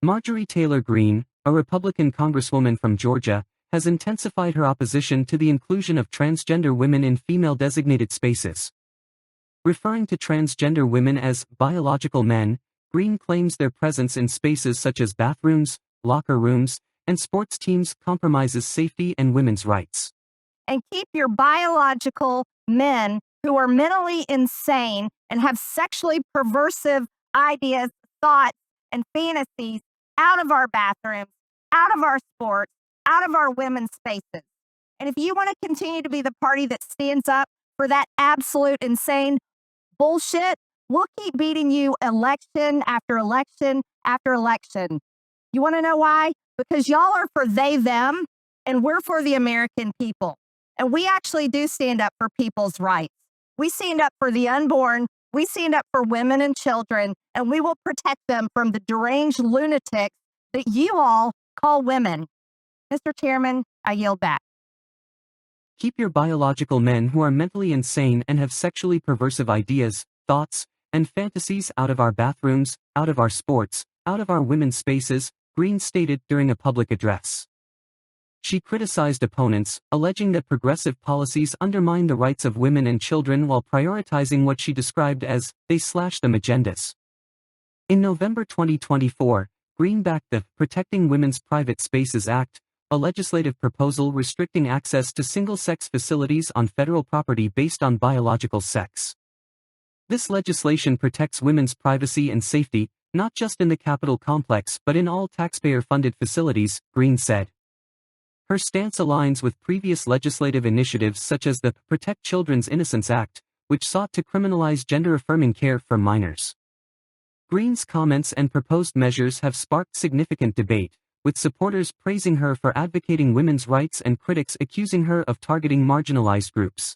Marjorie Taylor Greene, a Republican congresswoman from Georgia, has intensified her opposition to the inclusion of transgender women in female-designated spaces. Referring to transgender women as biological men, Greene claims their presence in spaces such as bathrooms, locker rooms, and sports teams compromises safety and women's rights. And keep your biological men who are mentally insane and have sexually perversive ideas, thoughts, and fantasies out of our bathrooms, out of our sports, out of our women's spaces. And if you want to continue to be the party that stands up for that absolute insane bullshit, we'll keep beating you election after election after election. You want to know why? Because y'all are for they, them, and we're for the American people. And we actually do stand up for people's rights. We stand up for the unborn. We stand up for women and children, and we will protect them from the deranged lunatics that you all call women. Mr. Chairman, I yield back. Keep your biological men who are mentally insane and have sexually perversive ideas, thoughts, and fantasies out of our bathrooms, out of our sports, out of our women's spaces, Greene stated during a public address. She criticized opponents, alleging that progressive policies undermine the rights of women and children while prioritizing what she described as they/them agendas. In November 2024, Greene backed the Protecting Women's Private Spaces Act, a legislative proposal restricting access to single-sex facilities on federal property based on biological sex. This legislation protects women's privacy and safety, not just in the Capitol complex but in all taxpayer-funded facilities, Greene said. Her stance aligns with previous legislative initiatives such as the Protect Children's Innocence Act, which sought to criminalize gender-affirming care for minors. Greene's comments and proposed measures have sparked significant debate, with supporters praising her for advocating women's rights and critics accusing her of targeting marginalized groups.